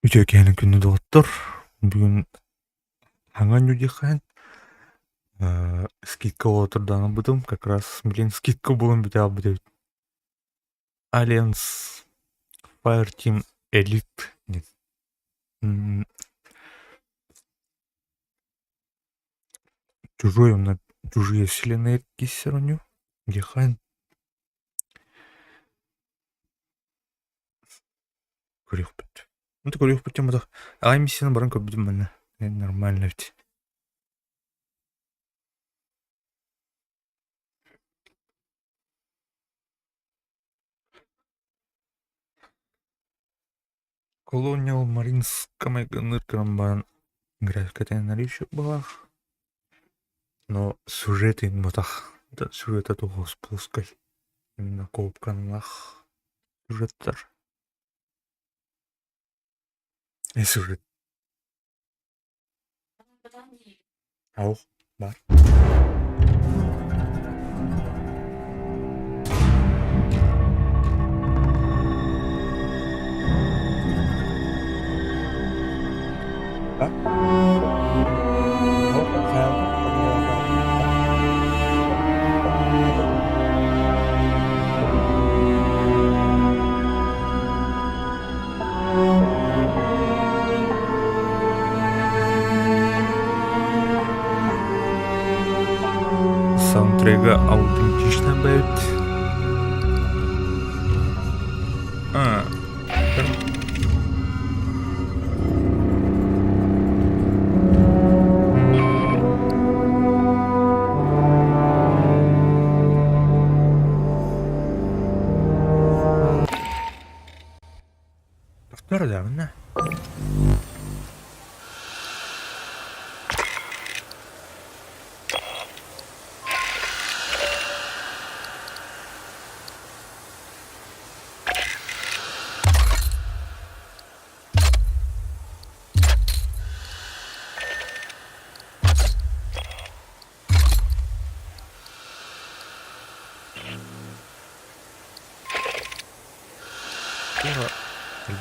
Үчө экенин күнү доктор. Бүгүн аңан юдихан. Скидка отырдан будум. Как раз блин скидка булын бите абыды. Alliance Fire Team Elite. Чужой он на чужие вселенные кисероню. Дихан. Көрөх бит. Ну ты көрөх бит мында. Ай миссияны баран көбүдүм мен. Нормально бит. Colonial Marines камайгыныр крамбан графикатен наличие была. Но сюжет им ботах. Да, сюжет это спускай. Именно коопканлах сюжеттер. И сюжет. Ау, бар. Саундтрека аутентично бэйт. Доктор, да, на.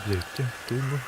Где тубы?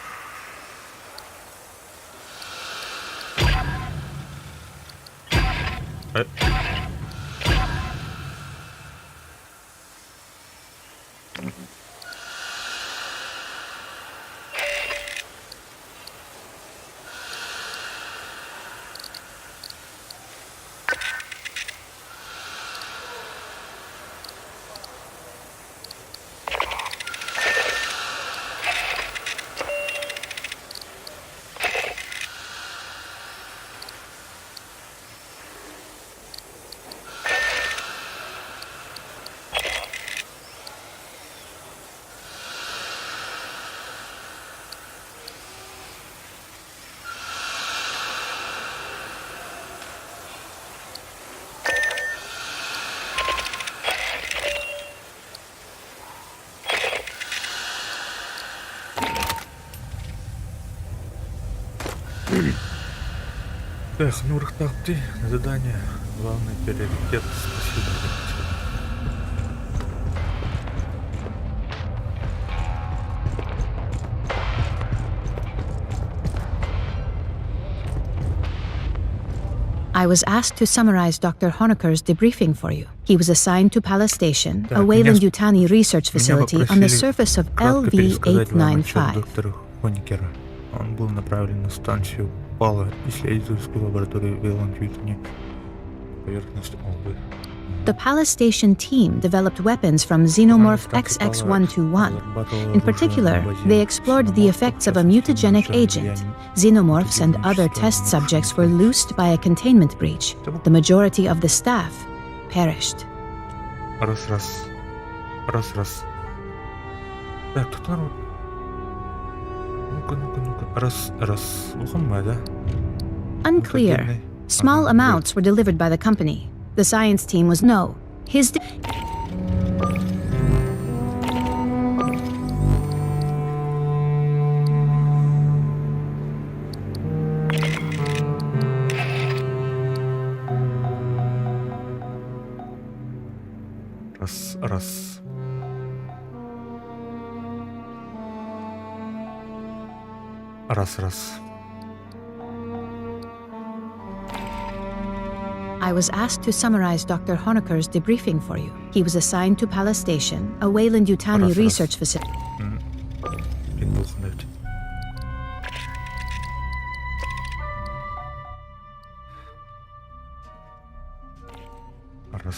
Эх, ну рахтахты, задание. Главный приоритет. Спасибо. I was asked to summarize Dr. Honecker's debriefing for you. He was assigned to Palace Station, a Weyland-Yutani research facility on the surface of LV-895. Доктор Хоникера. Он был направлен на станцию Пала, исследовательскую лабораторию Weyland-Yutani. Поверхность Олбы. The Palace Station team developed weapons from Xenomorph XX-121. In particular, they explored the effects of a mutagenic agent. Xenomorphs and other test subjects were loosed by a containment breach. The majority of the staff perished. Раз. Так, тут народ. Ну-ка. Раз. Ухаммада. Unclear. Small amounts were delivered by the company. The science team was no. His Раз. Раз. I was asked to summarize Dr. Honecker's debriefing for you. He was assigned to Palace Station, a Weyland-Yutani Раз. research facility. Блин, бухнуть.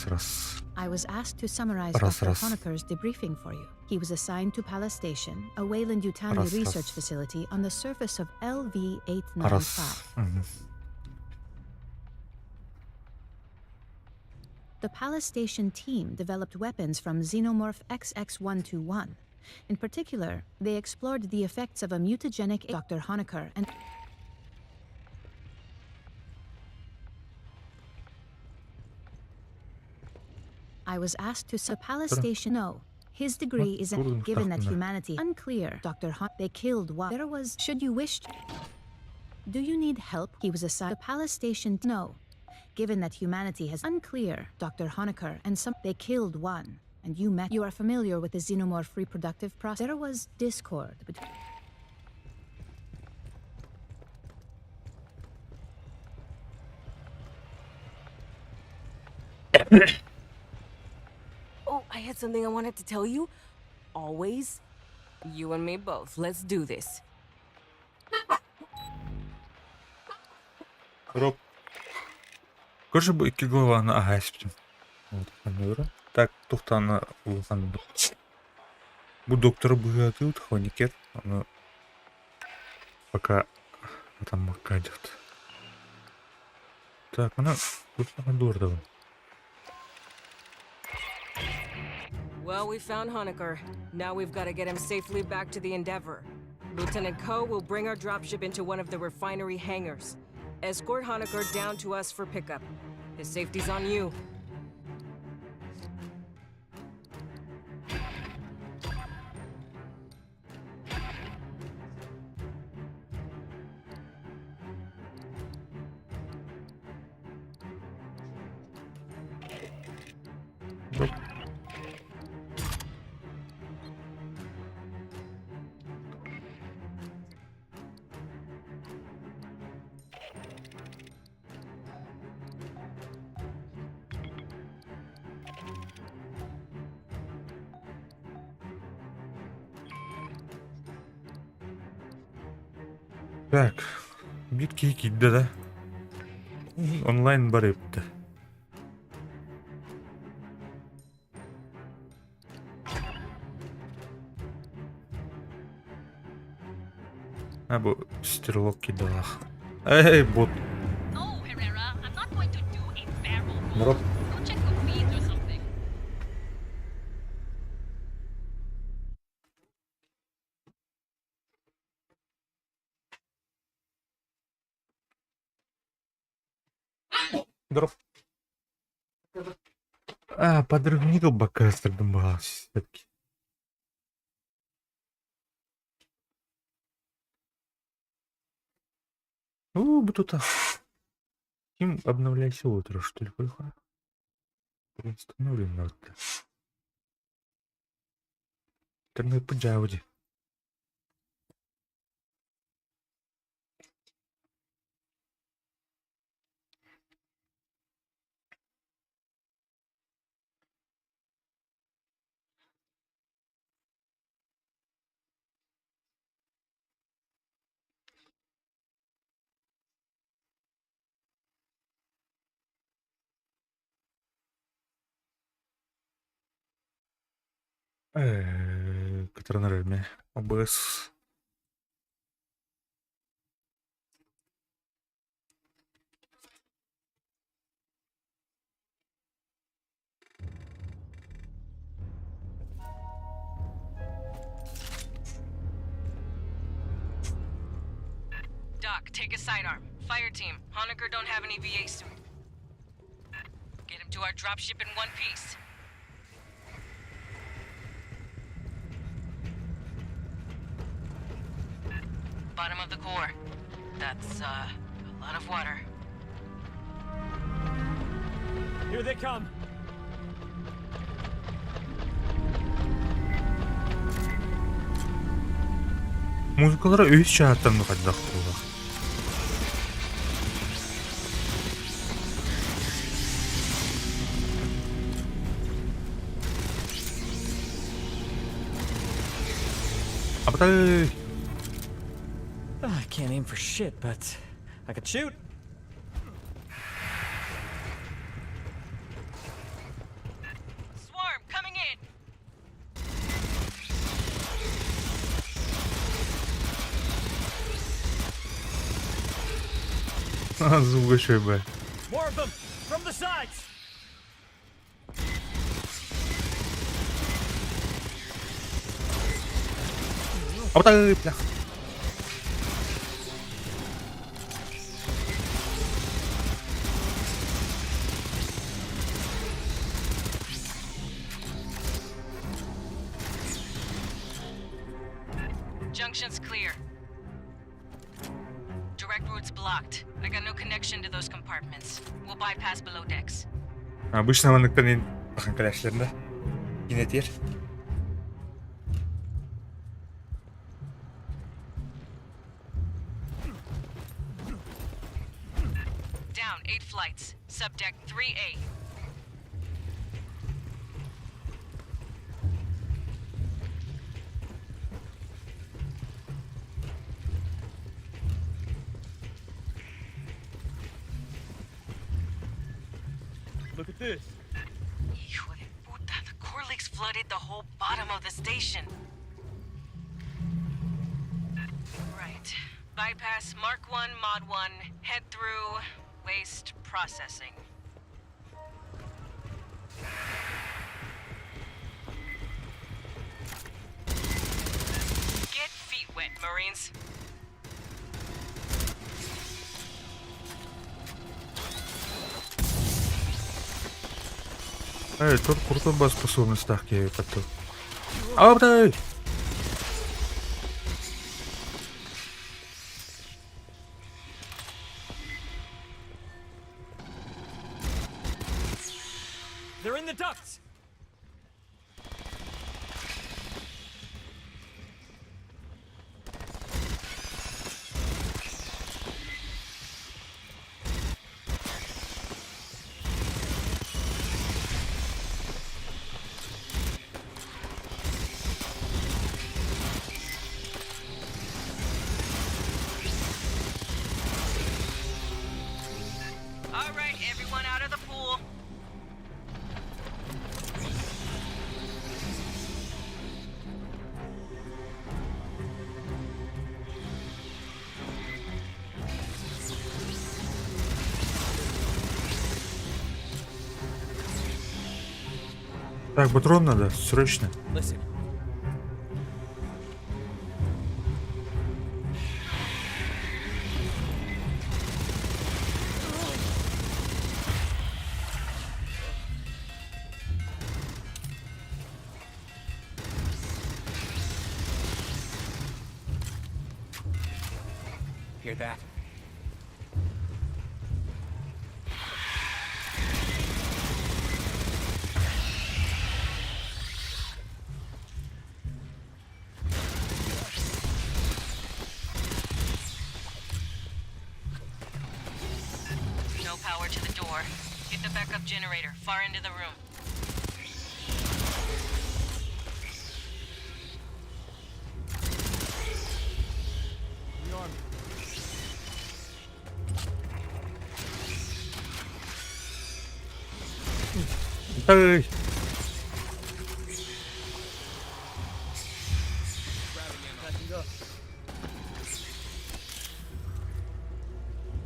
Раз. I was asked to summarize Раз. Dr. Honecker's debriefing for you. He was assigned to Palace Station, a Weyland-Yutani Раз. research facility on the surface of LV-895. Раз. The Palace Station team developed weapons from Xenomorph XX121. In particular, they explored the effects of a mutagenic Dr. Honecker and I was asked to Palace Station. No, his degree isn't given that humanity. Unclear, Dr. They killed what? There was. Should you wish? Do you need help? He was assigned to Palace Station. No, given that humanity has unclear, Dr. Honecker and some. They killed one, and you met. You are familiar with the xenomorph reproductive process. There was discord between. Oh, I had something I wanted to tell you. Always. You and me both. Let's do this. Роб. Көрші бұл екі голованы ағайсыптым. Так, тоқтаны ұлғанды. Бұл докторы бұғаты Honecер. Оны пока там баққа идет. Так, она бұлғаны дұрды. Well, we found Honecker. Now we've got to get him safely back to the Endeavor. Lieutenant Ko will bring our dropship into one of the refinery hangars. Escort Honecker down to us for pickup. His safety's on you. Так, битки кидді да. Онлайн бар епті. Бұл стерлок кидді ақ. Эй, бот. No, Herrera, I'm not going to do a barrel roll. Дроп. Go check the feeds or something. Дроп. Подрывник бака стрельбым бағал все-таки. Бутута. Им обновляйся утро, что ли, плохо? Установлен надо. Интернет по джауди. Катранарами. ОБС. Doc, take a sidearm. Fire team, Honecker don't have any VA suit. Get him to our dropship in one piece. Bottom of the core. That's, a lot of water. Here they come. Музыкалары өз чааттан кайдак булган. Аптай. I can't aim for shit, but I could shoot. Swarm coming in. Звук ошибай. More of them from the sides. Аптай, блях. Junction's clear. Direct route's blocked. I got no connection to those compartments. We'll bypass below decks. Обычно мындыктан ин бакын калашларында. Кинетер. Down 8 flights. Subdeck 3A. Look at this. Hijo de puta, the Corlicks flooded the whole bottom of the station. Right. Bypass Mark 1, Mod 1, head through waste processing. Get feet wet, Marines. Тут круто способность ставки потом. Аптай. They're in the ducts. All right, everyone out of the pool. Так, патрон надо, срочно. Listen. Hear that? No power to the door. Hit the backup generator, far into the room. Аптай.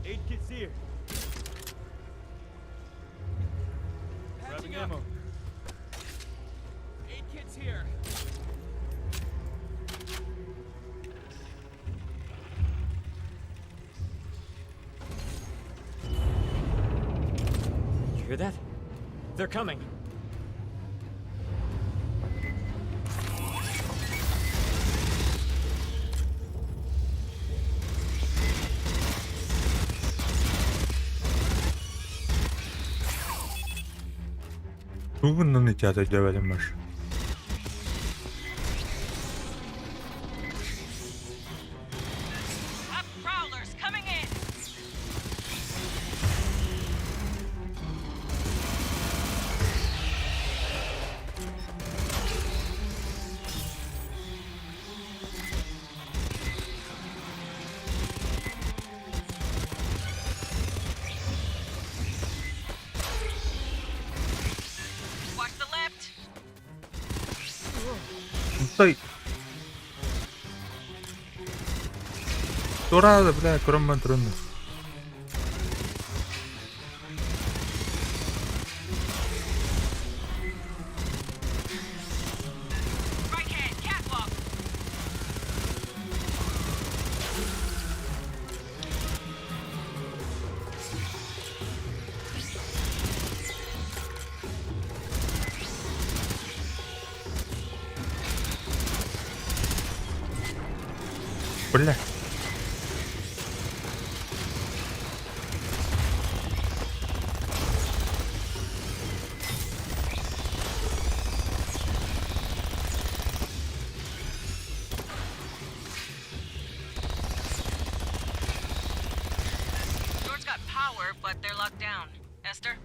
Aid kit's here. Grabbing ammo. Aid kit's here. You hear that? They're coming. Bundan ihtiyacı levelim var. Стой! Турада, бля, кроме трудно. Right hand, catwalk. Бля. Doors got power, but they're locked down. Esther?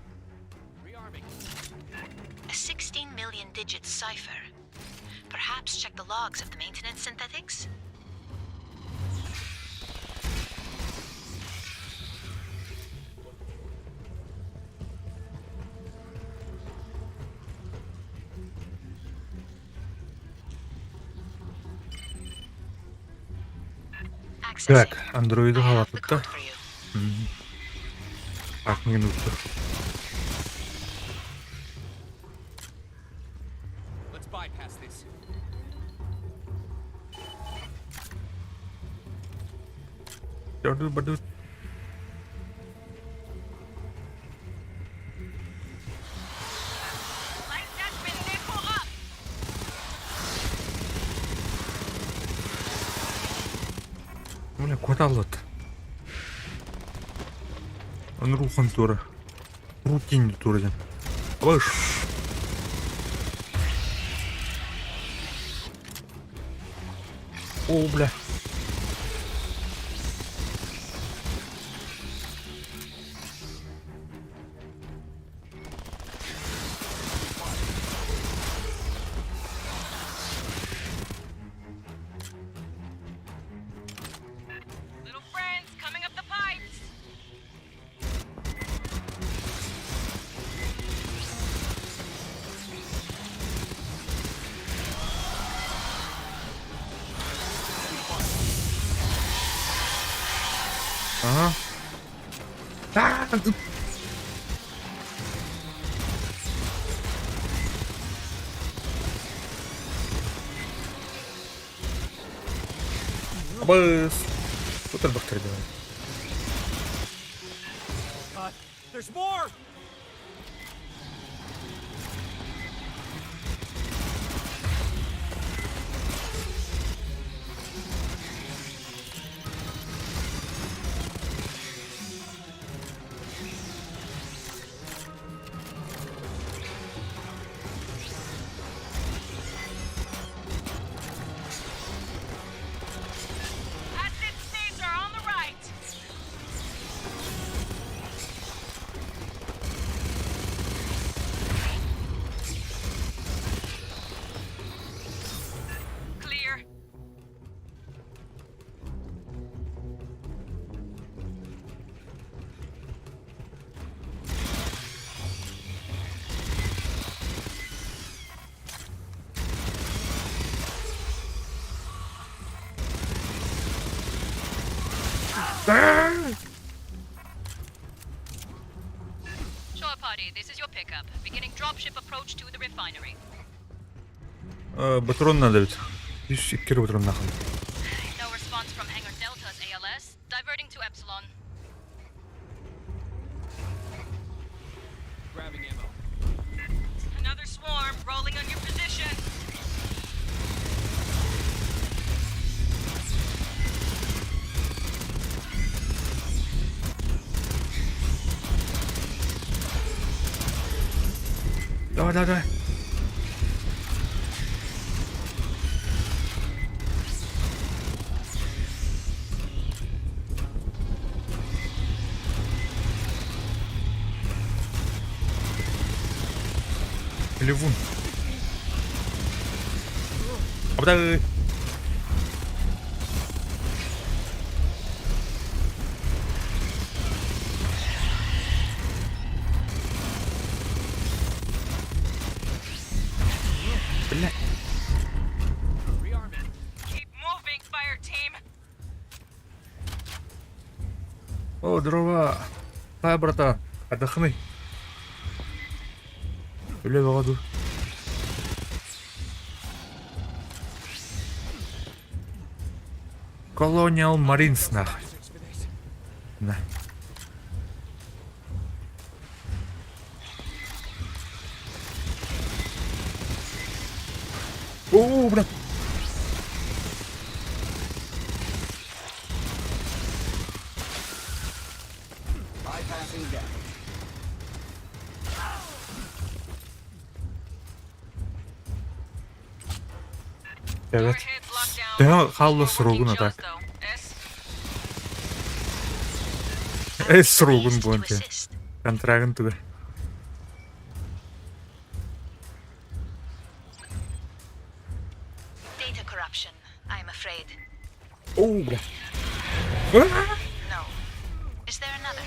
A 16 million digit cipher. Perhaps check the logs of the maintenance synthetics? Так, андроиды I have халат the да? code for you. Так, минуту. Let's bypass this. Баду. Like that, pull up. Бля, куда лот? Он рухан тура. Рутин турден. Ваш. О, бля. Little friends coming up the pipes. Ага. Абыс. Тут бахтер делает. There's more! Acid Caesar on the right. Clear. Shore party, this is your pickup. Beginning dropship approach to the refinery. Батрон надо ведь. Ишь, кир батрон нахуй. No response from Hangar Delta's ALS. Diverting to Epsilon. Grabbing ammo. Another swarm rolling on your position. Давай. Левун. Обдай. Бля. О, дрова. Хай, братан, отдохни. Үле бағаду. Colonial Marines, нахуй. На. О, брат. Evet. Daha Hallos Rogun'a tak. Es Rogun bu önce. Контрагын тугу. Data corruption, I'm afraid. О, бля. No. Is there another?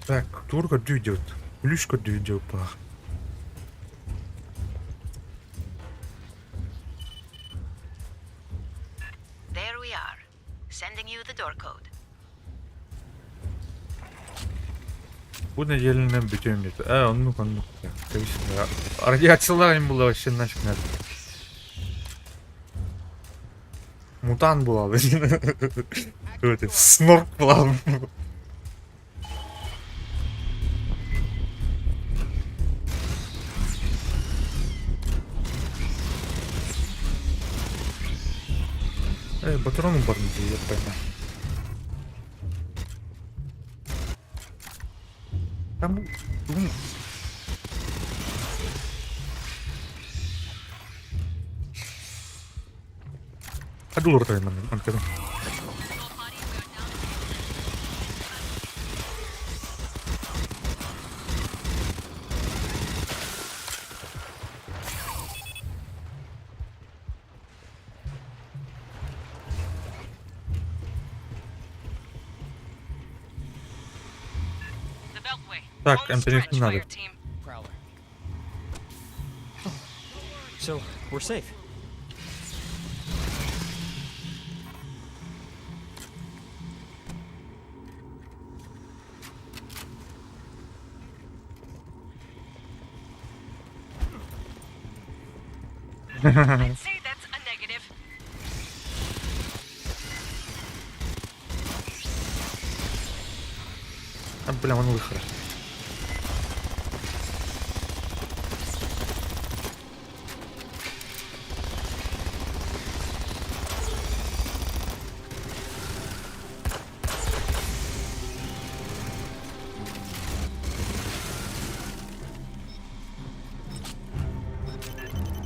Так, турка дюдет. Плюшка дюдет, па. There we are. Sending you the door code. Bu неделенен бүтөм дейт. Онну. Радиациялар булды вообще нафиг надо. Мутант булады. Это снорк булады. Батарону бар мыйды, я пойму. Там... Aduh, orang mana? Mana? The Beltway. Так, On the Антонин, stretch, надо. fire team. Prowler. So, we're safe. I'd say that's a negative. Бля, он выход.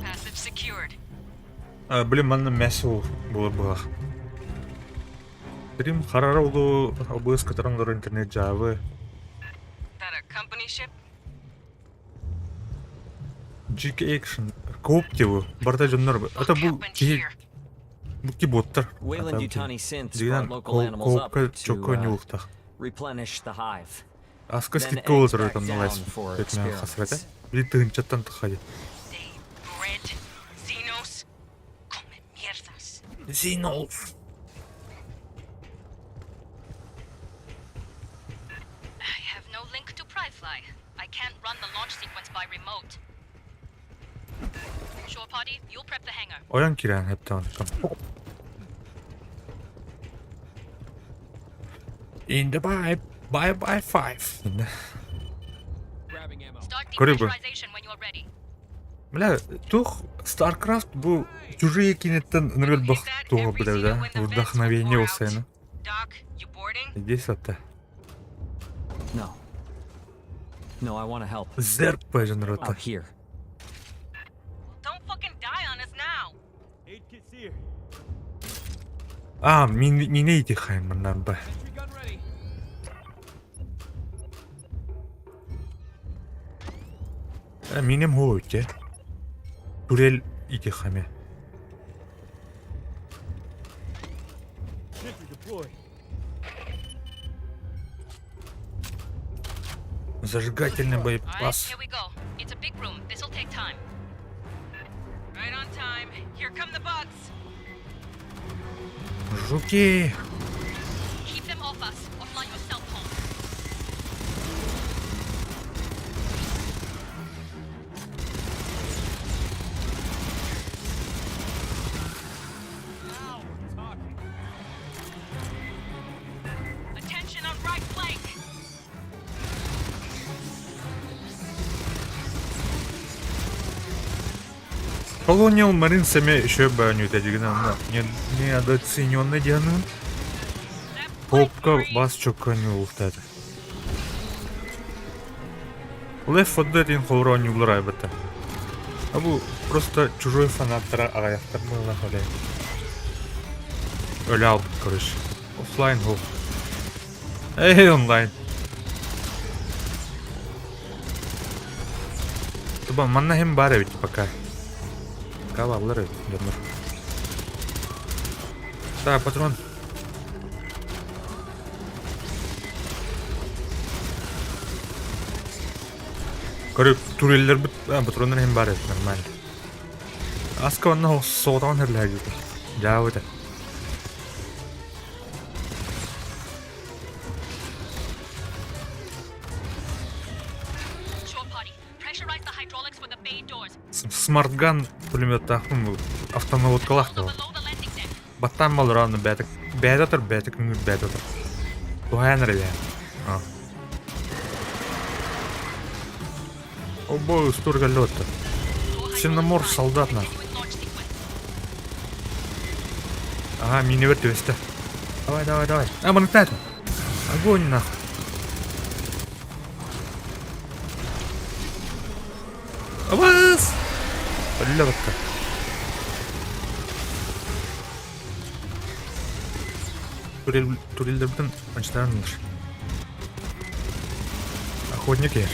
Passive secured. Блин, мана мясо было. Трим харара улу обыз катарангар интернет жабы. That a company ship? GK Action. Кооптиву. Барда жоннор. Это What бу happened ки here? Wayland Yutani synths brought local animals up коопка to чокко нюлтах. replenish the hive. Аска Then скидка олдыр eggs это back налайс. down for Это меня experiments. хасрата. Били тынчаттан тахади. They bred Xenos? Come mierdas. Зинов. I have no link to Pryfly. I can't run the launch sequence by remote. Shore party, you'll prep the hangar. Оян кирен хептан. In the bye 5. Grabbing ammo. Start Кoriба. depressurization when you're ready. Бля, тух StarCraft бу чужие кинеттен ныргат бах туга бля, да? Вдохновение усена. Doc, you boarding? Здесь это. No. No, I want to help. Зерк пэжен рота. Out here. Don't fucking die on us now. Мине итихайм мандан ба. Entry gun ready. Минем хооче. Турел итихаме. Зажигательный Alright, боеприпас. here we go. It's a big room. This'll take time. time. Here come the bugs. Жуки! Keep them off us. Offline your cell phone. Now we're talking. Attention on right flank. Colonial Marines'e еще бы они тәжігінен недооцененный дегенін Попка бас чокка не улықтады. Left 4 Dead in Холрон не улырай бітті. А бұл просто чужой фанаттара ағаяқтар мыла қалай. Өлі алып, короче. Оффлайн ғол. Эй, онлайн. Тубан, манна хем бар әбет пока. Пока баллар әбет, дұрмыр. Так, патрон. Көріп, туреллер бұт, патрондар хем бар әбет, нормально. Аска онна соғытаған әрлі әгеті. Жау өті. Shore party. Pressurize the hydraulics for the bay doors. Смартган пулемет тақым автонаводкалақ Also да. below the landing deck. Баттан балыр аны бәтік. Бәді отыр, бәтік мүңгі бәді отыр. Тухайан рәлі. Обой устурга лёта. Синамор солдат нахуй. Continuing launch sequence. Ага, минивер төвесті. Давай, давай, давай. Бұны тәді. Огонь нахуй. Абаз! Өлі бітті. Турелдер бүтін анчтарын ұлыш. Охотник ер.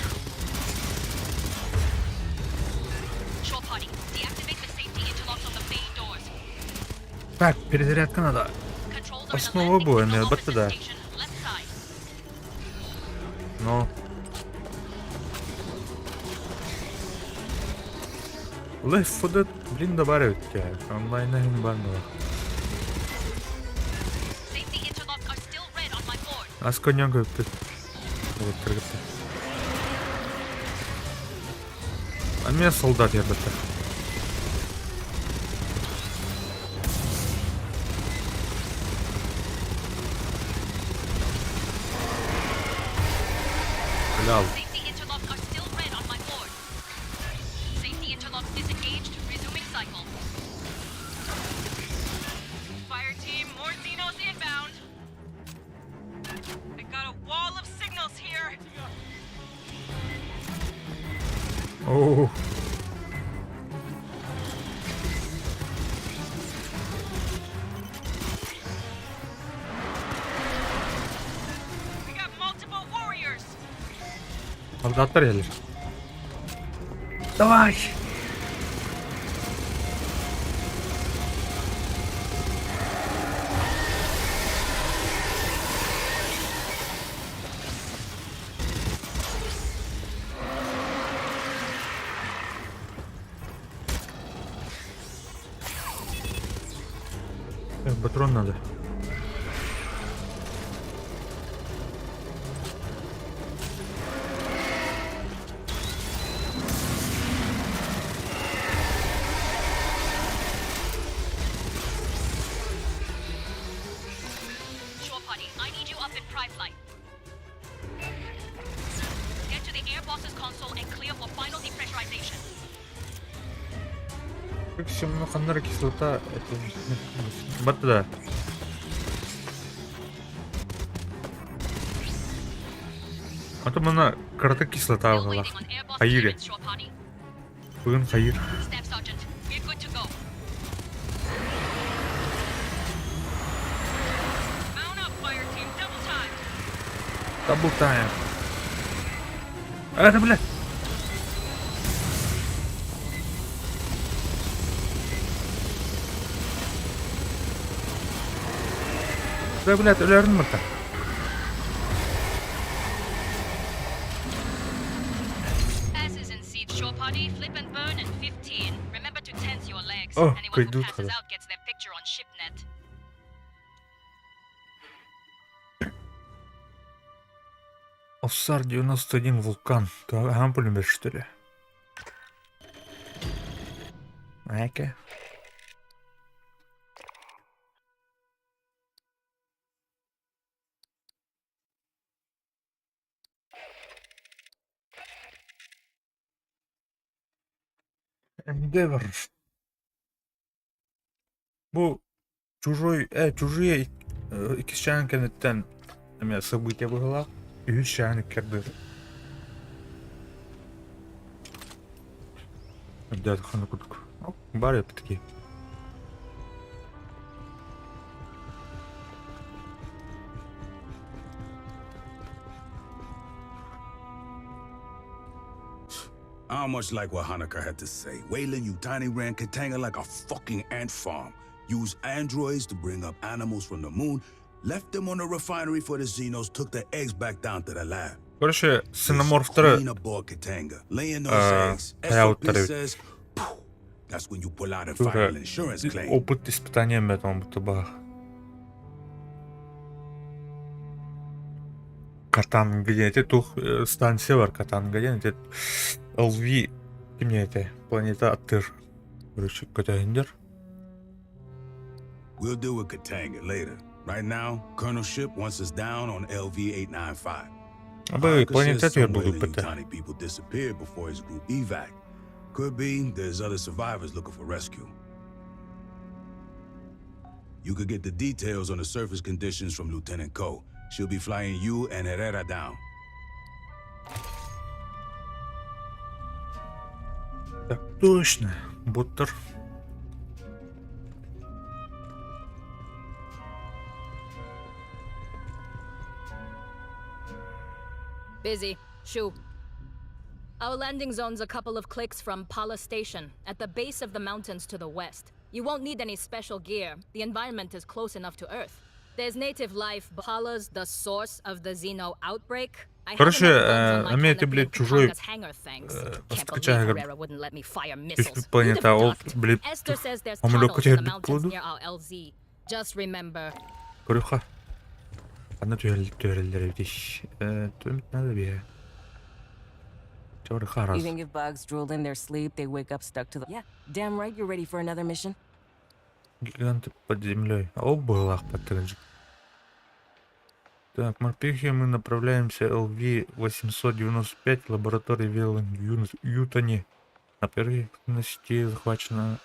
Shore party. Deactivate the safety interlocks on the bay doors. Так, перезарядка надо. Controls are in the Основа landing боя, signal не, officer бата да. station, left side. Но... Left 4 Dead, блин, добавят тебя. Онлайна им банного. Safety interlocks are still red on my board. Аз коня көпті. Вот, кіргіпті. А мен солдат ербітті. Блял. Safety interlocks are still red on my board. Safety interlocks disengaged. Resuming cycle. Fire team, more Xenos inbound. I got a wall of signals here. Оу. We got multiple warriors. Солдаттар елер. Давай! Патрон надо. Shore party. I need you up in Pry flight. Get to the air boss's console and clear for final depressurization. Как семенохандар кислота, это... Баты да. А то мана карты кислота Still алғалақ. waiting on air boss Хайыр. clearance, Shore party. Бүгін хайыр. Staff sergeant, we're good to go. Mount up, fire team, double time. Дабл тайм. Это, блядь. Да, блядь, өлерін мұрта. As is in siege, Shore party. Flip and burn in 15. Remember to tense your legs. О, Anyone who идут passes out gets their picture on ShipNet. Оссар 91 вулкан. Ага, пулемет что ли? Окей. Endeavor. Bu чужие ikişen kentten события было. Üçgen kerdir. Дядь ханукутку. Бар yaptık. I don't much like what Hanukkah had to say. Wayland Yutani ran Katanga like a fucking ant farm. Used androids to bring up animals from the moon, left them on the refinery for the Xenos, took the eggs back down to the lab. Короче, Xenomorph'ları Clean aboard Katanga, laying those eggs. SOP hayatları says, "Phew." That's when you pull out and file an insurance claim. опыт испытания методом будто Катанга где тух станция бар Катанга где LV кимне это планета Аттыр. Короче, көтөгүндөр. We'll deal with Katanga later. Right now, Colonel Ship wants us down on LV-895. Абы Hanukkah планета says төр some болуп Wayland кетти. Yutani people disappeared before his group evac. Could be there's other survivors looking for rescue. You could get the details on the surface conditions from Lieutenant Ko. She'll be flying you and Herrera down. Так точно. Буттер. Busy. Shoo. Our landing zone's a couple of clicks from Pala Station, at the base of the mountains to the west. You won't need any special gear. The environment is close enough to Earth. There's native life. Pala's the source of the Xeno outbreak. I Короче, haven't had guns on my Америка, canopy блядь, of чужой, Katanga's hangar, thanks. Can't раскачай, believe говорю. Herrera wouldn't let me fire Из missiles. планета You'd have Олд, ducked. блядь, Esther says there's Омлёк tunnels in the көтердік mountains болды. near our LZ. Just remember, Көрүха. Аны төрөлдөр диш. Төмөт надо бия. Чоры You харас. think if bugs drooled in their sleep, they wake up stuck to the... Yeah, damn right you're ready for another mission. Гиганты под землей. О, былах подтырджик. Так, морпехи, мы направляемся LV-895 в лаборатории Вейланд Ютани. На поверхности захвачено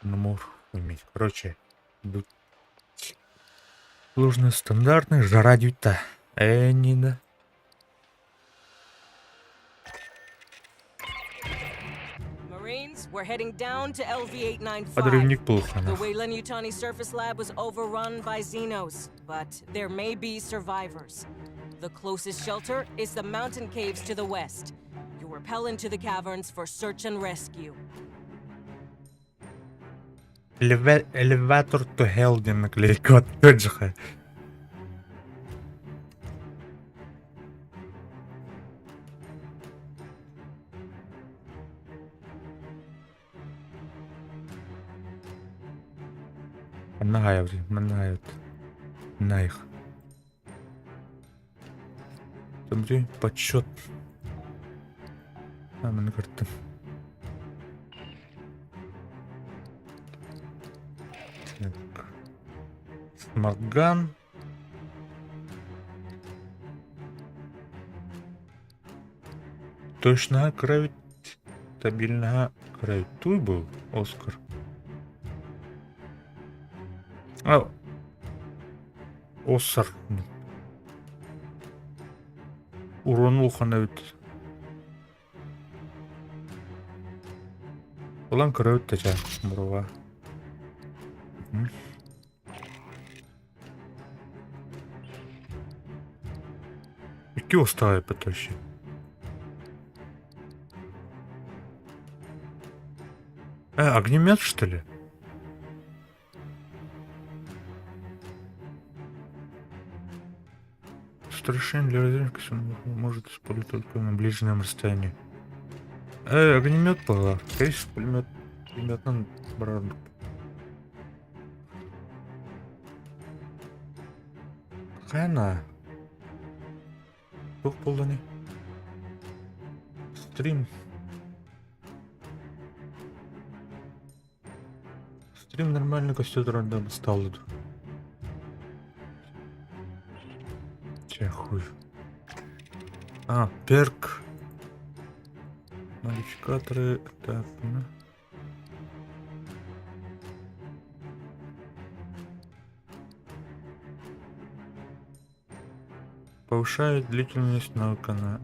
Намор. Короче, идут сложные стандартные жара дюта. Не да. Marines, we're heading down to LV-895. Подрывник плохо. The Wayland Yutani surface lab was overrun by Xenos, but there may be survivors. The closest shelter is the mountain caves to the west. You rappel into the caverns for search and rescue. Elevator to hell din наклейка от Педжиха. Манагают. На их. Смотри, подсчет. На карту. Так. Смартган. Точно кровь. Стабильная кровь. Туй был Оскар. Оссар. Уронул ханавит. Ulan kırığı tecah buraya. İki ustaya потащи. Огнемет, что ли? Решение для разрядки может использовать только на ближнем расстоянии. Огнемет была. Есть пулемет. Пулеметнан барардык. Кайна? Тук болду не? Стрим. Стрим нормально костюранда басталды. Че хуй. А, перк. Модификаторы. Так, ну. Повышает длительность навыка на...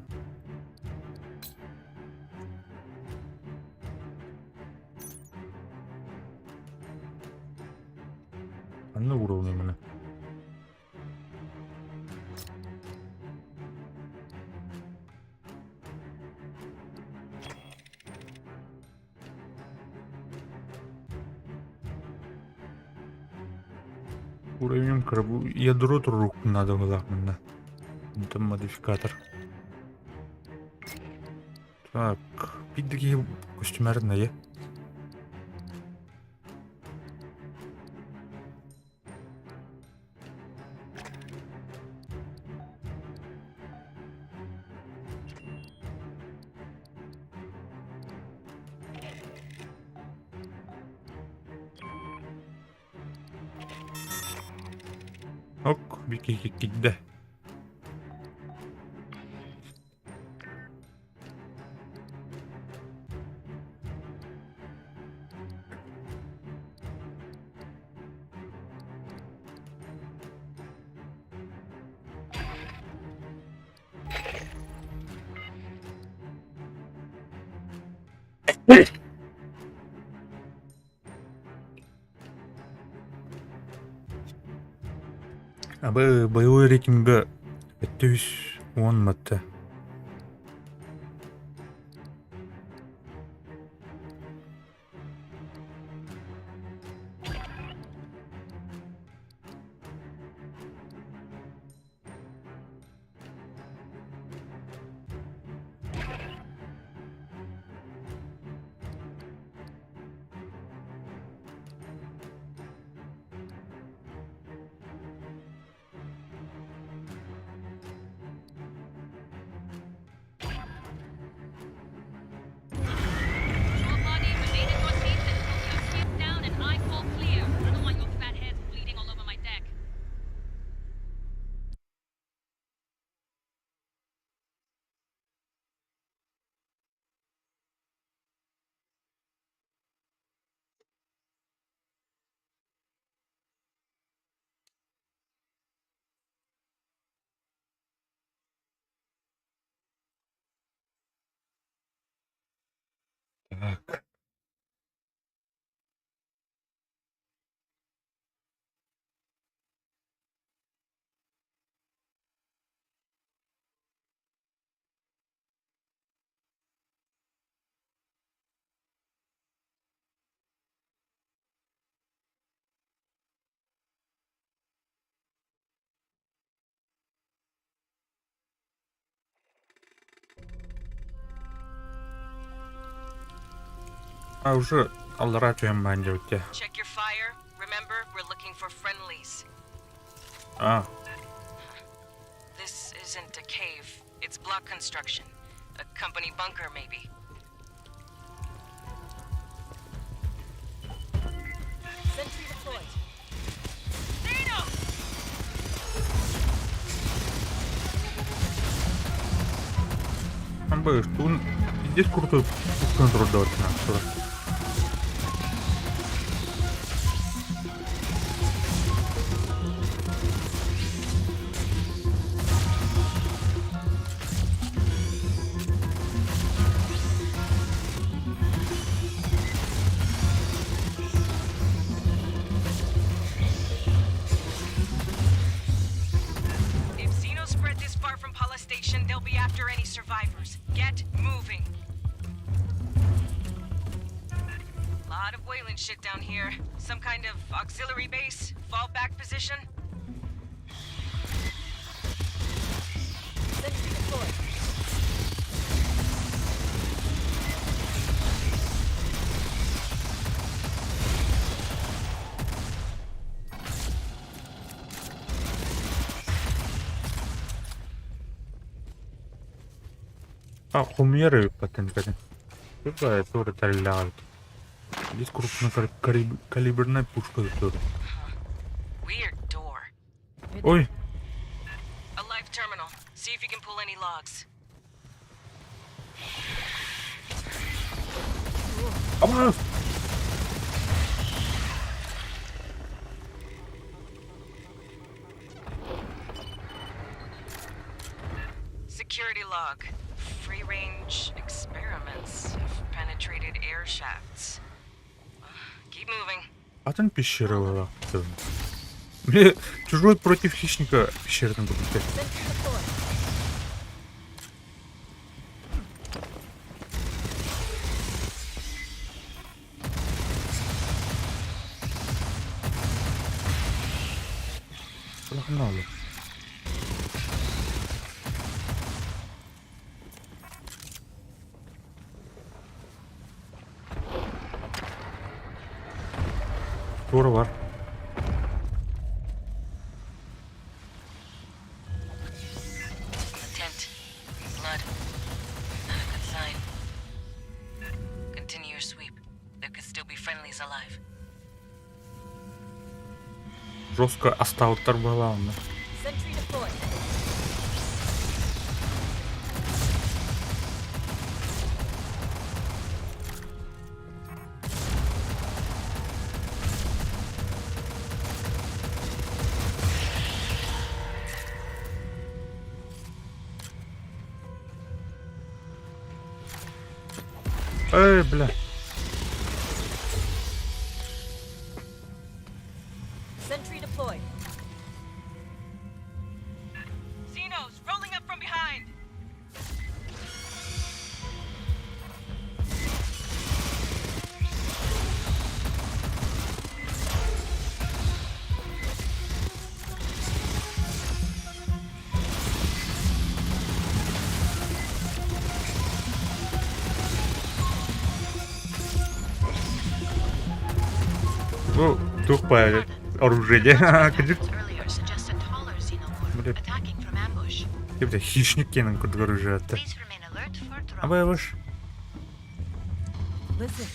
На уровне именно. Уровнем крабу ядро рук надо было именно. Это модификатор. Так, пидги костюмерные. Ок, бики кидде. Абы боевой рейтингі 210 матты. Your body remain in your seats until we are stripped down and I call clear. I don't want your fat heads bleeding all over my deck. Так. А уже алратуем бандюки. Check your fire. Remember, we're looking for friendlies. А, This isn't a cave. It's block construction. A company bunker, maybe. Sentry deployed. Абы, что он... Здесь крутой контроль давать надо. If Xeno spread this far from Pala Station, they'll be after any survivors. Get moving. Lot of Wayland shit down here. Some kind of auxiliary base? Fallback position? Sentry deployed. Хумеры потенциально. Это тоже стреляют. Здесь крупнокалиберная пушка тоже. Weird door. Ой, A live terminal. See if you can pull any logs. Амаз! Security log. Free-range experiments have penetrated air shafts. Keep moving. А там пещера была. Бля, чужой против хищника пещерным будет. Погнали. Скоро var. Tent. Blood. Not a good sign. Continue your sweep. There could still be friendlies alive. Жестко осталось главное. Sentry deployed. Эй, бля. Sentry deployed. Xenos, rolling up from behind! Ну, тупое оружие. Earlier suggests a taller xenomorph Блин. attacking from ambush. Где хищники на куда оружие это? Please remain alert for А drone. вы выш? Listen.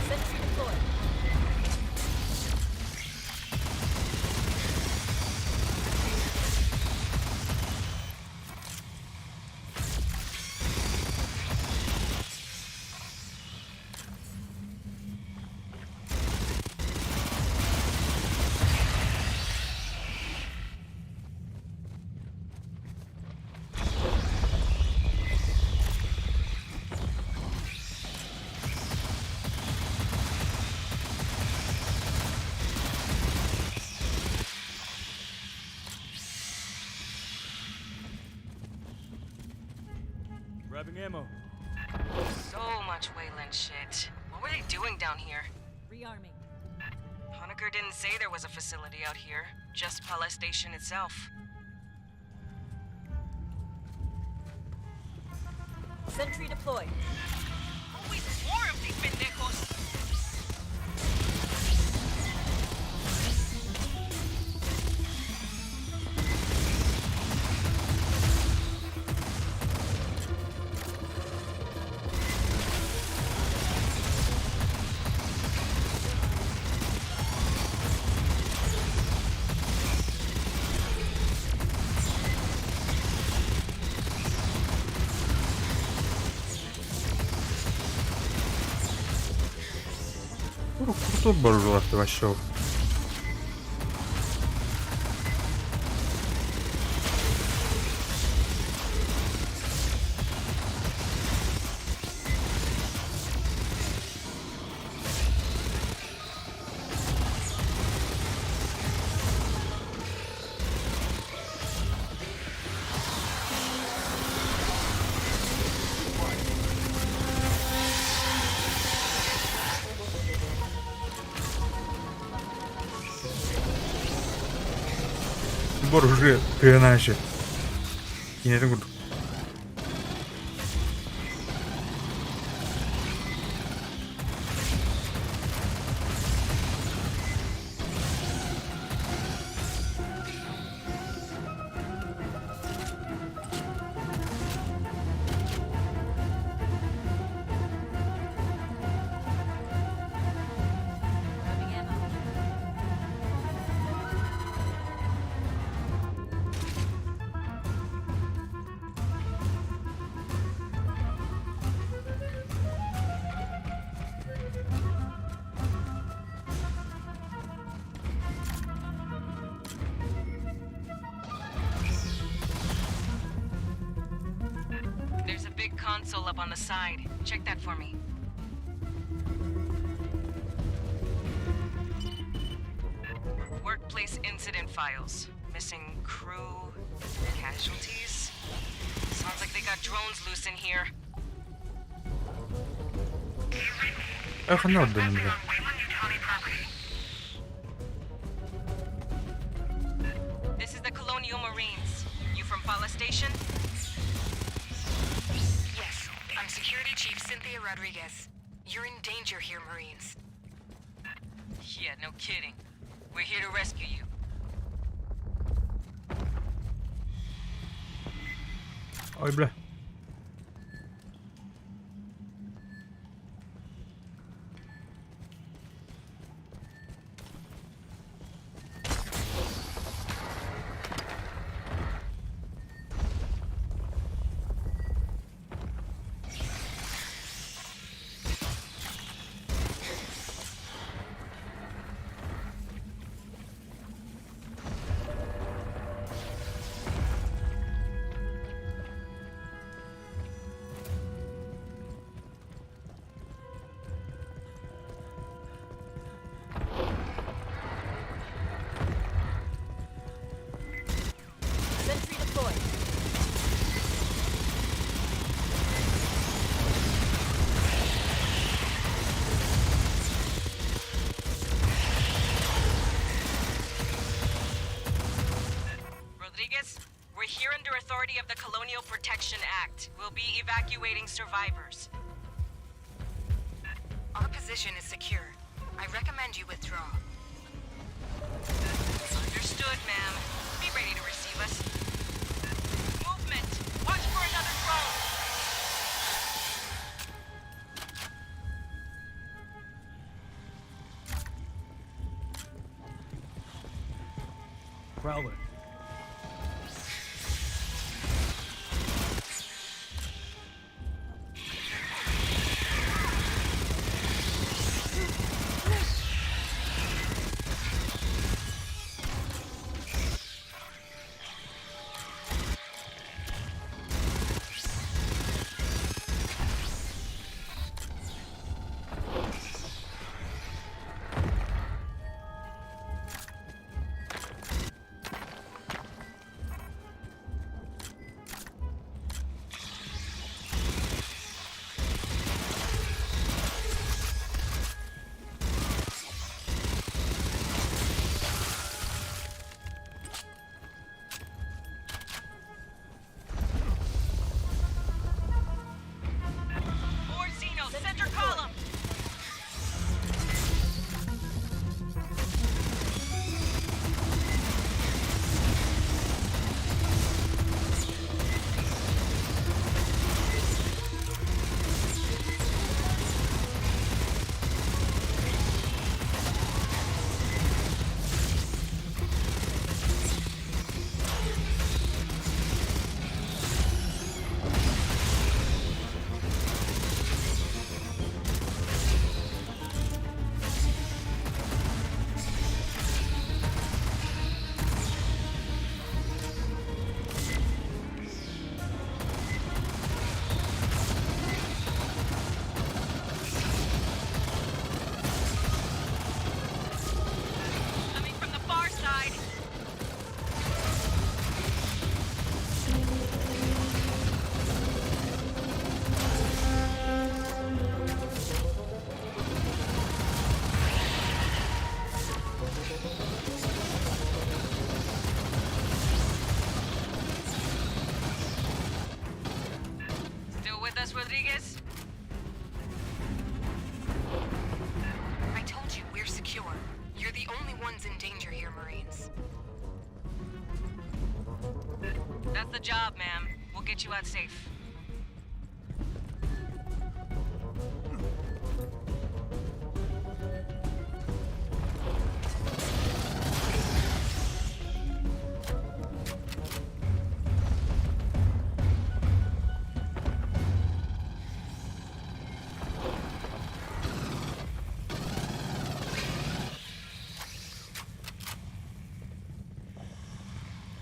Sentry deployed. Grabbing ammo. So much Wayland shit. What were they doing down here? Rearming. Honecker didn't say there was a facility out here, just Pala Station itself. Sentry deployed. Always more of these pendejos! Крутой буржуа ты вообще. Буржуа, ты иначе. И не так. console up on the side. Check that for me. Workplace incident files. Missing crew, casualties. Sounds like they got drones loose in here. Ech, Norden вже. This is the Colonial Marines. You from Pala Station? Yes, I'm Security Chief Cynthia Rodriguez. You're in danger here, Marines. Yeah, no kidding. We're here to rescue you. Oj, ble. Sentry deployed. Rodriguez, we're here under authority of the Colonial Protection Act. We'll be evacuating survivors. Our position is secure. I recommend you withdraw. Understood, ma'am. Be ready to receive us. Movement! Watch for another drone! Prowler. More Xeno, center column! Coming from the far side. Still with us, Rodriguez? I told you we're secure. You're the only ones in danger here, Marines. That's the job, ma'am. We'll get you out safe.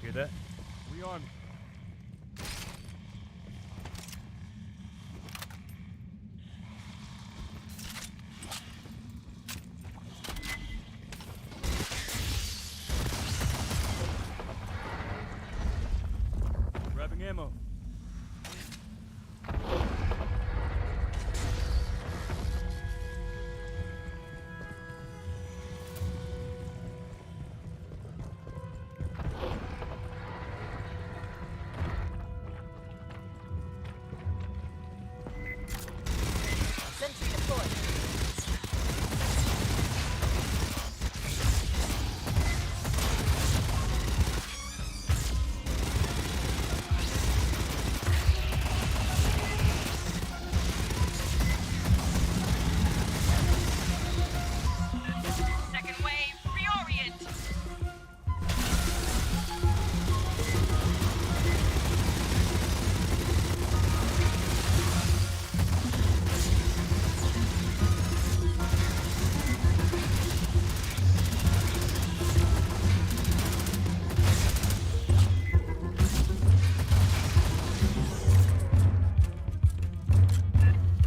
Hear that? We on. ammo. Sentry deployed. Second wave, reorient.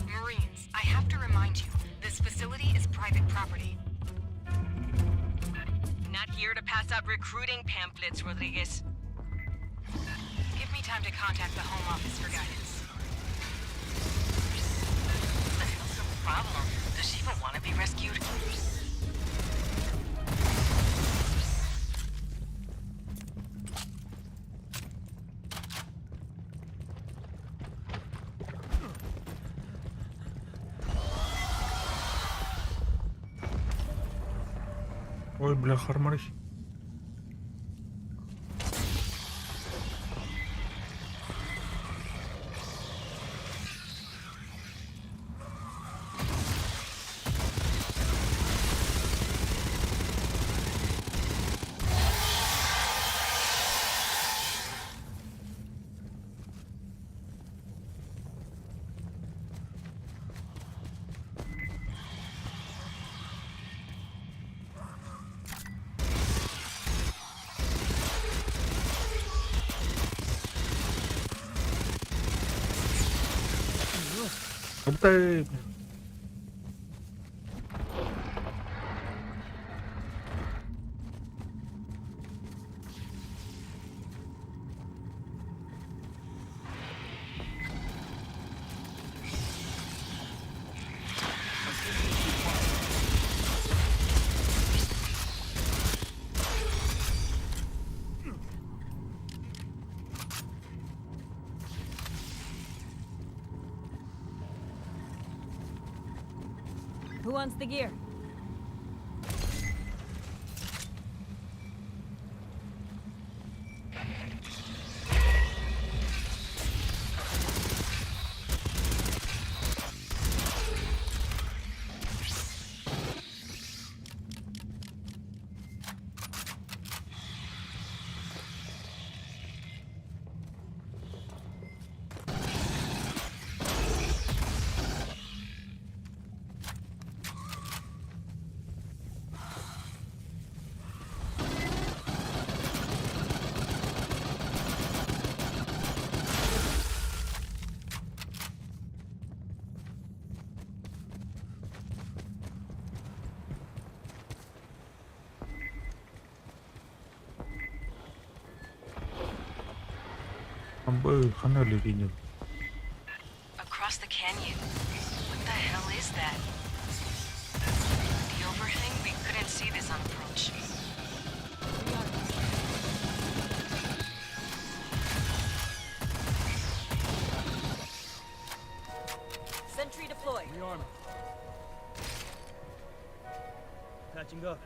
Marines, I have to remind you, this facility is private property. Not here to pass out recruiting pamphlets, Rodriguez. Give me time to contact the Home Office for guidance. What the hell's the problem? Does she even want to be rescued? Ой, бляха, армарихи. Ух ты! Who wants the gear? Там бы Ханели видел. Across the canyon. What the hell is that? The overhang? We couldn't see this on approach. Sentry deployed. Rearm. Patching up.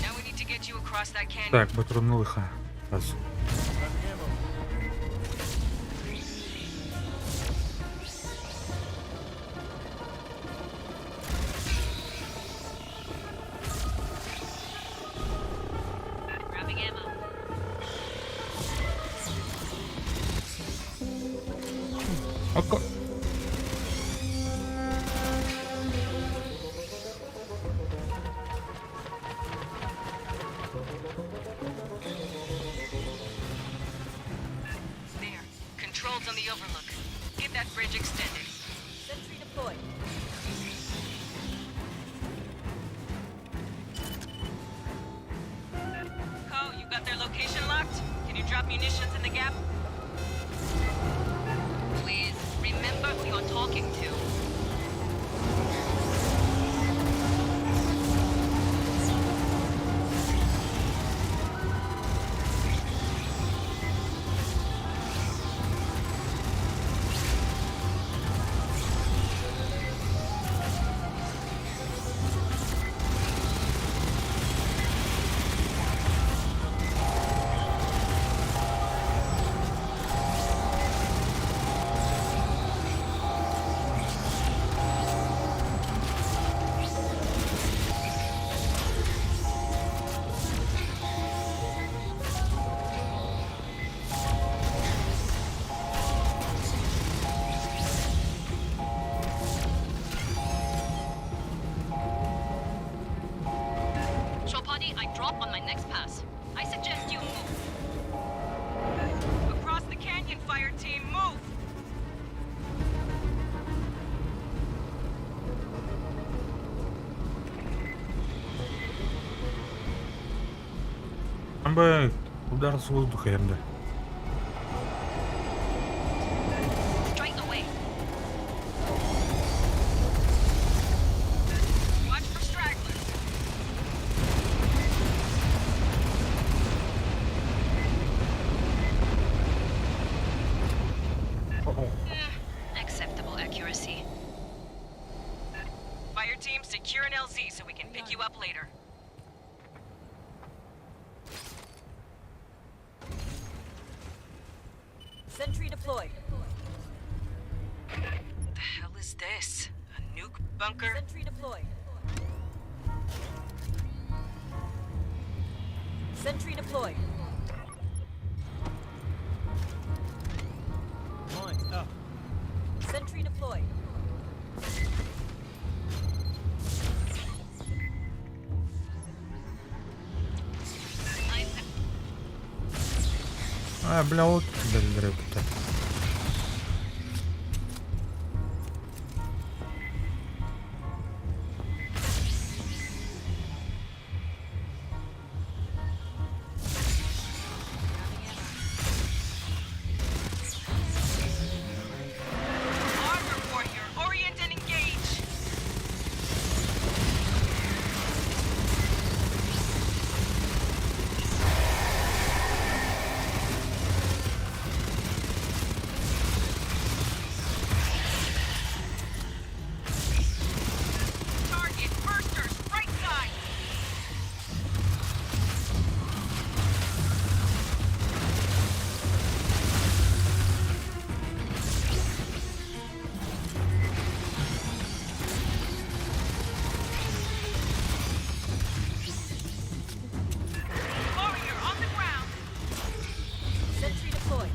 Now we need to get you across that canyon. Так, патрон лиха. Раз. Grabbing ammo. Ока. There. Controls on the overlook. Get that bridge extended. Sentry deployed. Co, you got their location locked? Can you drop munitions in the gap? Please, remember who you're talking to. Chopadi, I drop on my next pass. I suggest you move. Across the canyon, fire team, move! Там бы удар с воздуха, я бы. Straight away. Watch for stragglers. Acceptable accuracy. Fire team, secure an LZ so we can pick you up later. Sentry deployed. The hell is this? A nuke bunker? Sentry deployed. Sentry deployed. Point up. Sentry deployed. А, бля, вот дали рэп-то. Armor warrior, orient and engage! Target, bursters, right side! Warrior on the ground! Sentry deployed.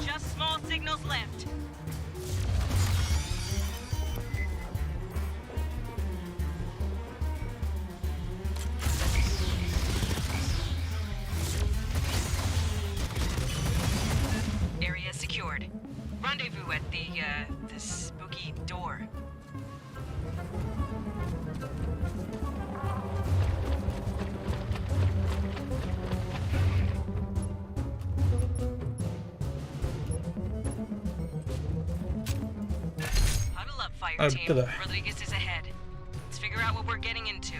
Just small signals left. Area secured. Rendezvous at the spooky door. fire Ah, team. betul lah. Rodriguez is ahead. Let's figure out what we're getting into.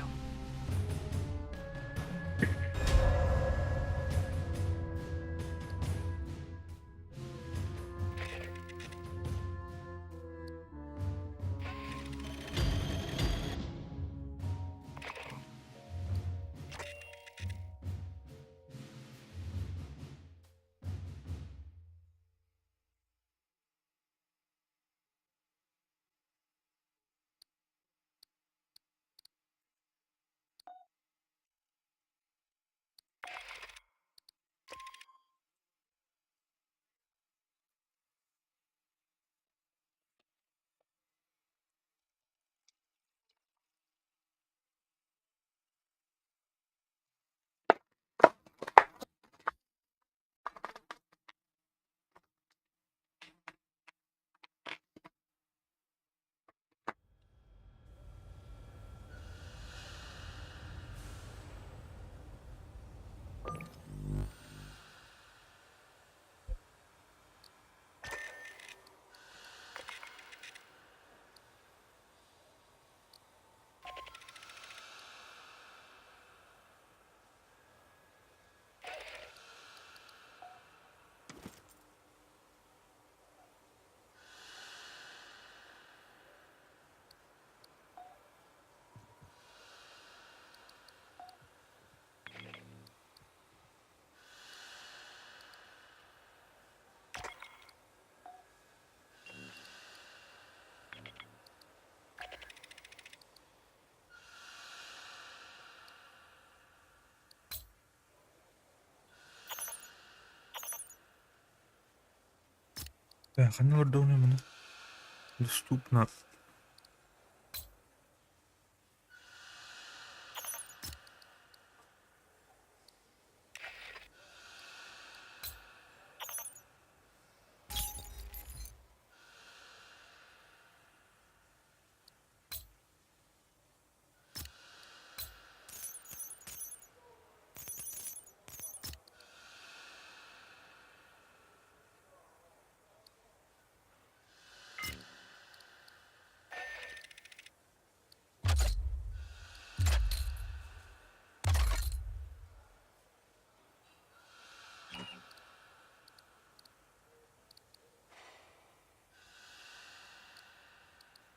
Ja, gaan we doen, man. De stoep naar.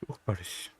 Toch, Paris.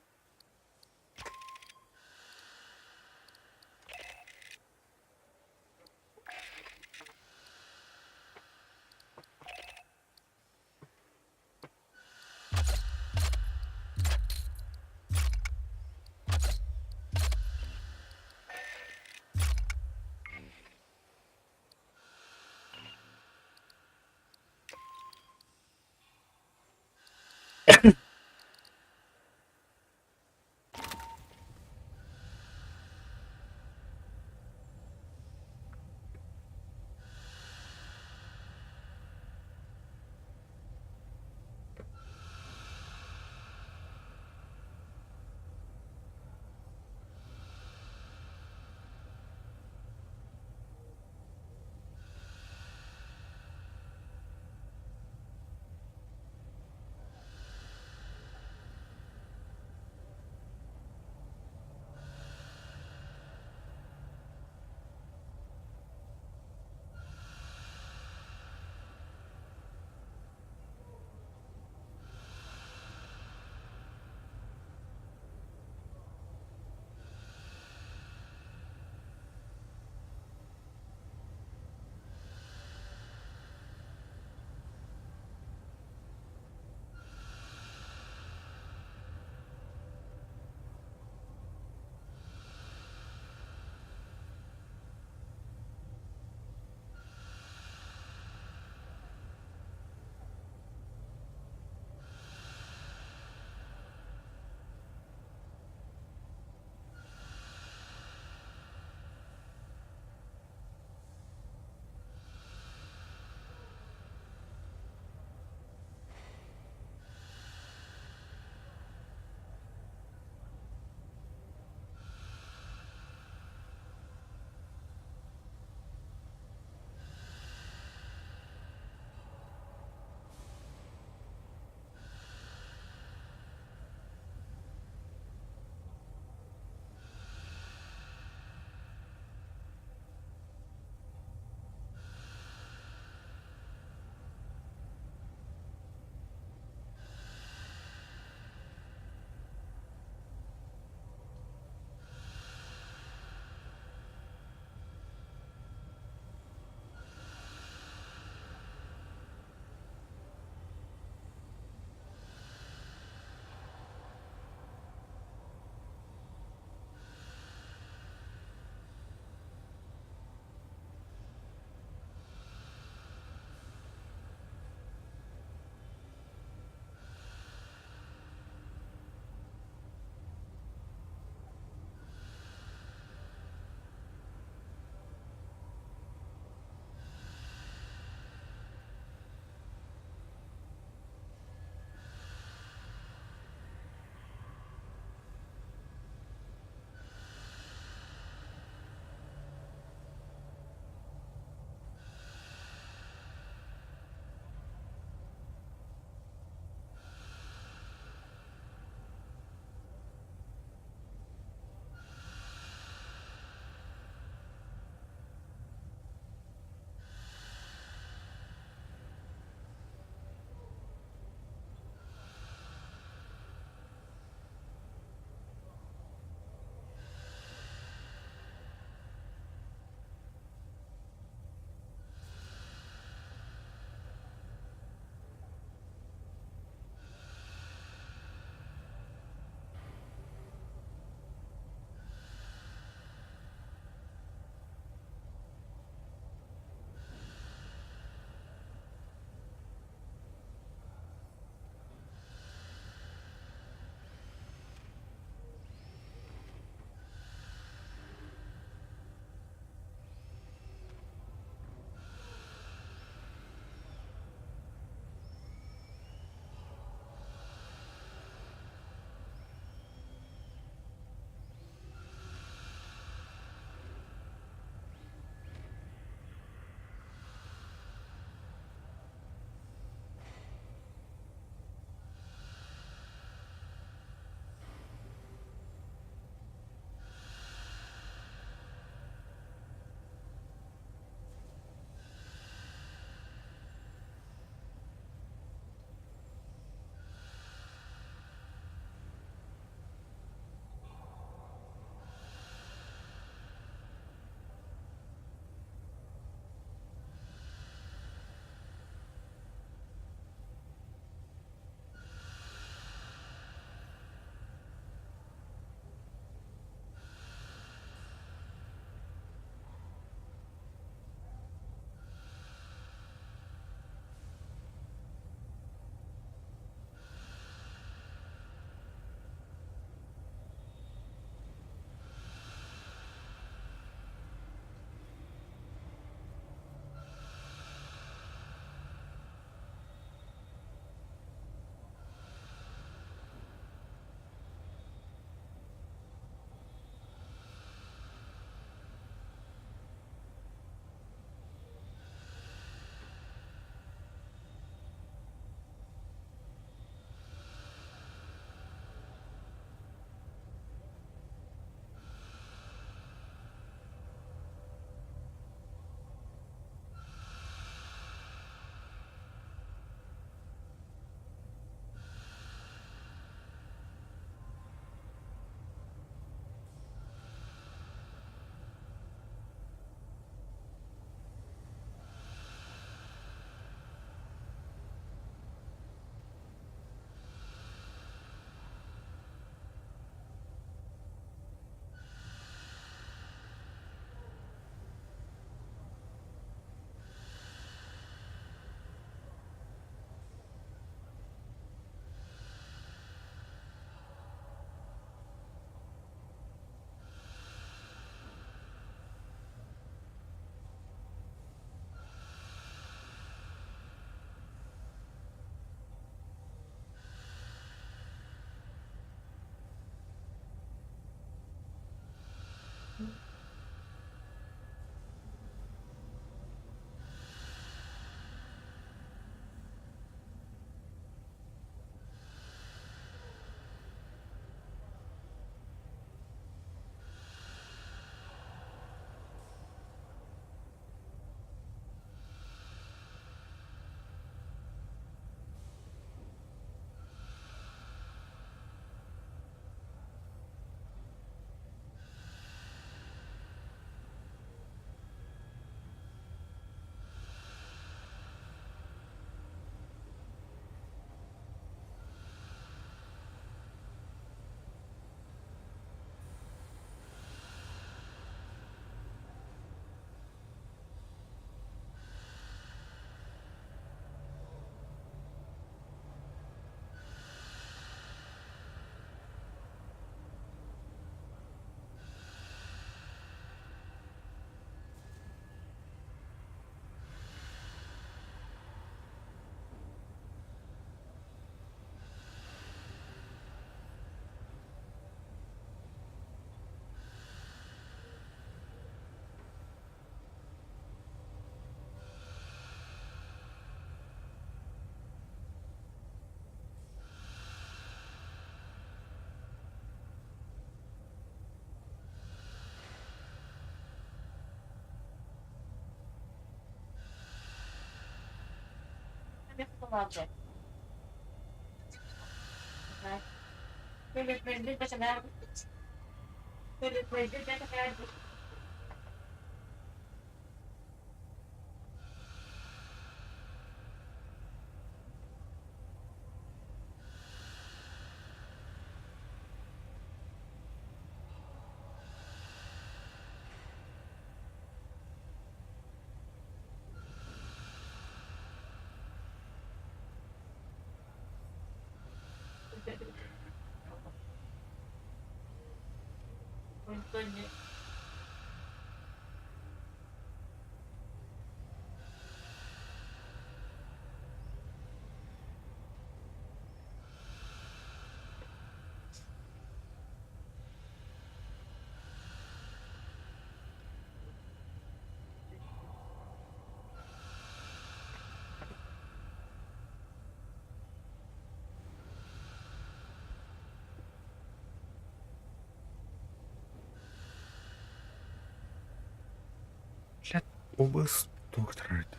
Блядь, ОБС доктора это.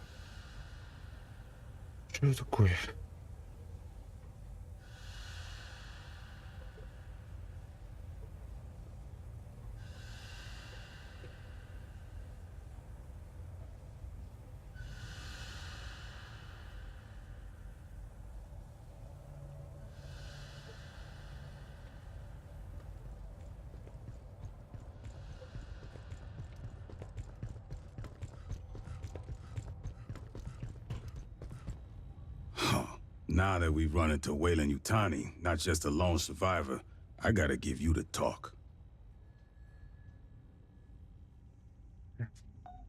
Что это такое? Now that we've run into Weyland Yutani, not just a lone survivor, I gotta give you the talk.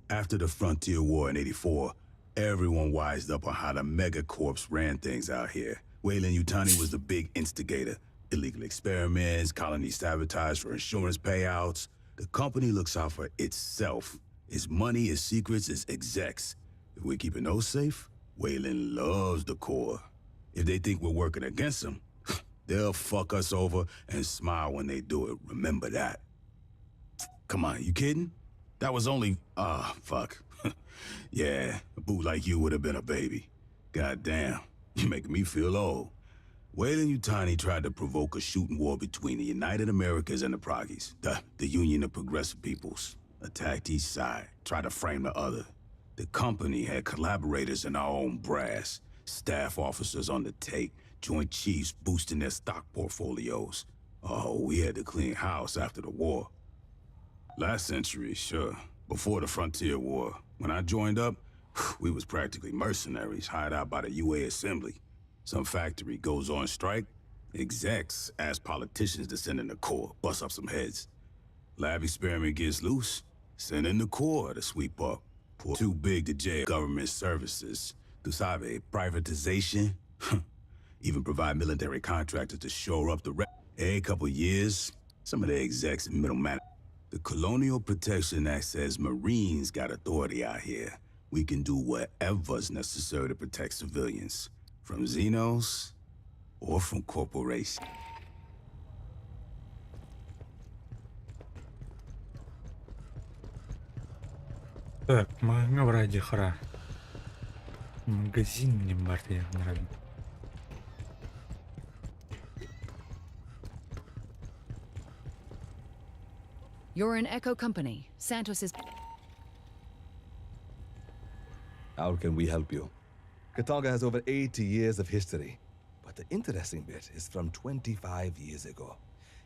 After the Frontier War in '84, everyone wised up on how the megacorps ran things out here. Weyland Yutani was the big instigator. Illegal experiments, colony sabotage for insurance payouts. The company looks out for itself. Its money, its secrets, its execs. If we're keeping those safe, Weyland loves the Corps. If they think we're working against them, they'll fuck us over and smile when they do it. Remember that. Come on, you kidding? That was only... fuck. Yeah, a boot like you would have been a baby. Goddamn, you're making me feel old. Weyland Yutani tried to provoke a shooting war between the United Americas and the Proggies, the Union of Progressive Peoples. Attacked each side, tried to frame the other. The company had collaborators in our own brass. Staff officers on the take, Joint Chiefs boosting their stock portfolios. Oh, we had to clean house after the war. Last century, sure. Before the Frontier War. When I joined up, we was practically mercenaries hired out by the UA Assembly. Some factory goes on strike, execs ask politicians to send in the Corps, bust up some heads. Lab experiment gets loose, send in the Corps to sweep up. Too big to jail government services. Tu sabe, privatization. Even provide military contractors to shore up the Every couple years, some of the execs and middlemen. The Colonial Protection Act says Marines got authority out here. We can do whatever's necessary to protect civilians. From Xenos, or from corporations. Так, мы ради хра. Магазин мне Марти нравится. You're an Echo company. Santos is... How can we help you? Katanga has over 80 years of history, but the interesting bit is from 25 years ago.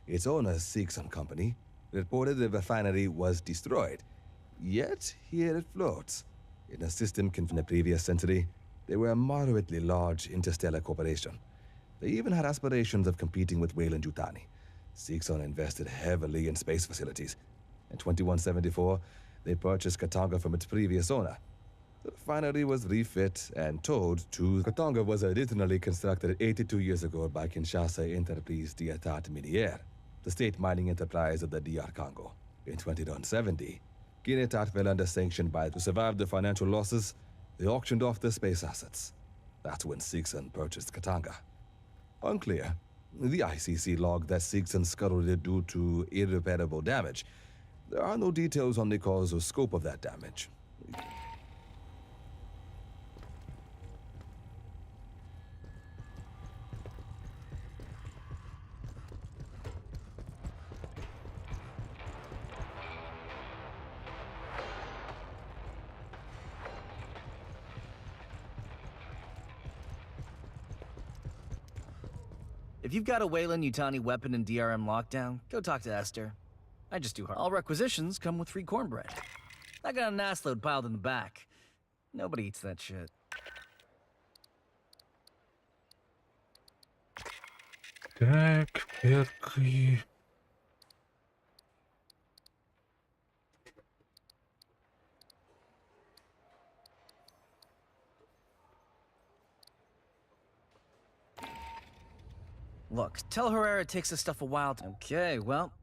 Its owner, Seegson Company, reported the refinery was destroyed, yet here it floats. In a system from the previous century, they were a moderately large interstellar corporation. They even had aspirations of competing with Weyland Yutani. Seegson invested heavily in space facilities. In 2174, they purchased Katanga from its previous owner. The refinery was refit and towed to... Katanga was originally constructed 82 years ago by Kinshasa Entreprise d'Etat Minière, the state mining enterprise of the DR Congo. In 2170, Kinetat fell under sanction to survive the financial losses. They auctioned off their space assets. That's when Seegson purchased Katanga. Unclear. The ICC logged that Seegson scuttled it due to irreparable damage. There are no details on the cause or scope of that damage. If you've got a Weyland-Yutani weapon in DRM lockdown, go talk to Esther. I just do hard. All requisitions come with free cornbread. I got an assload piled in the back. Nobody eats that shit. Так, перки. Look, tell Herrera it takes this stuff a while to... Okay, well...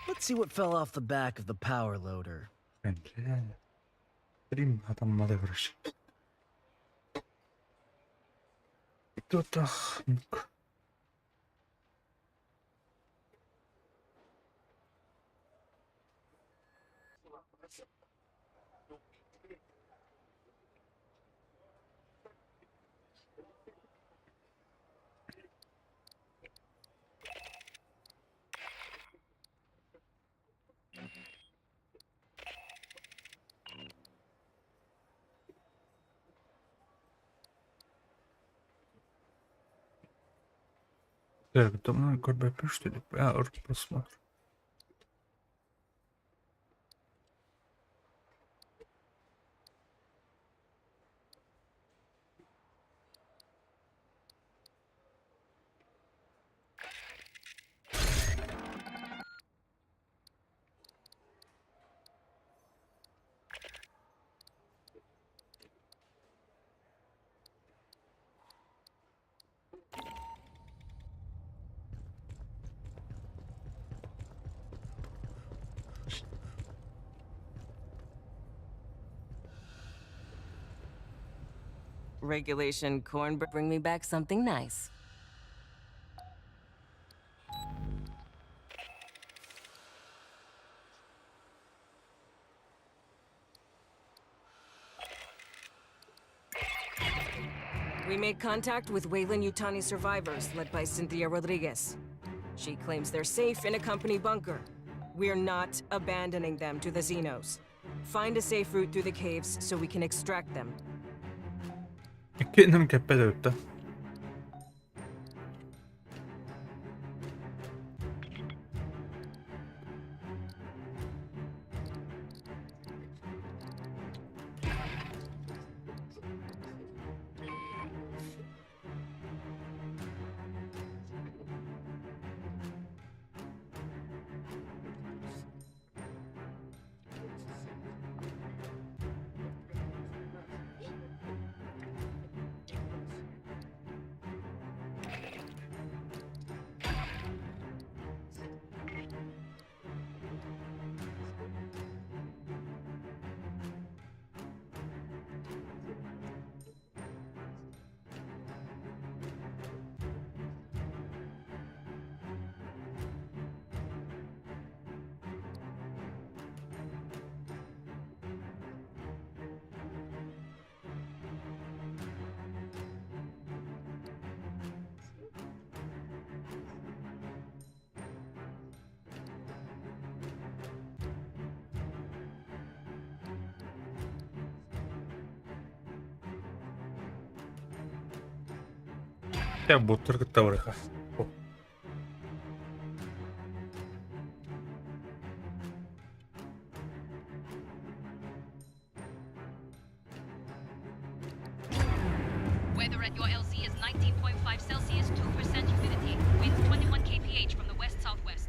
Let's see what fell off the back of the power loader. Стрим адаммада връща. И то тахнук. Так, давно КБП, что ли? Посмотрим. Regulation cornbread, bring me back something nice. We made contact with Weyland-Yutani survivors, led by Cynthia Rodriguez. She claims they're safe in a company bunker. We're not abandoning them to the Xenos. Find a safe route through the caves so we can extract them. Kendim käppelyyttä. Ya botlar kita mereka. Oh. Weather at your LZ is 19.5 Celsius, 2% humidity. Winds 21 kph from the west-southwest.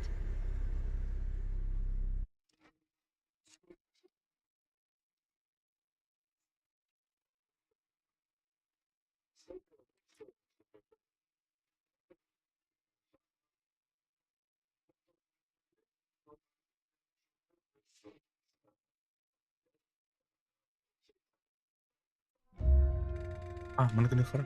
Mana kena khara?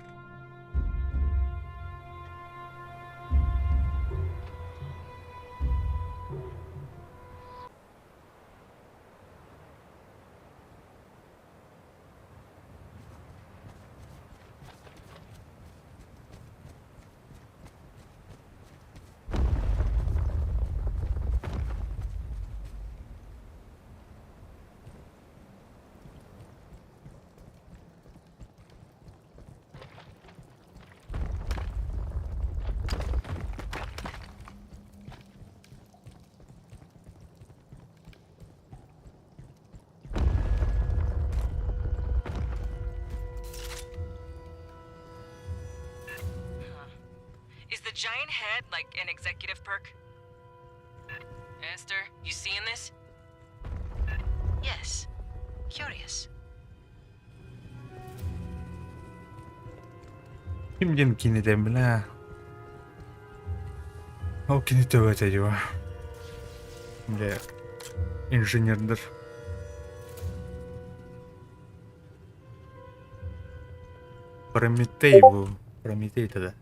giant head like an executive perk? Esther, you seeing this? Yes. Curious. Kimden kiniden bile. O kini tövbe acaba. Şimdi inženierdir. Прометей bu. Прометей тогда.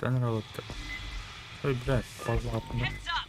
Кто работает? Ой, блядь, фаза. Heads up!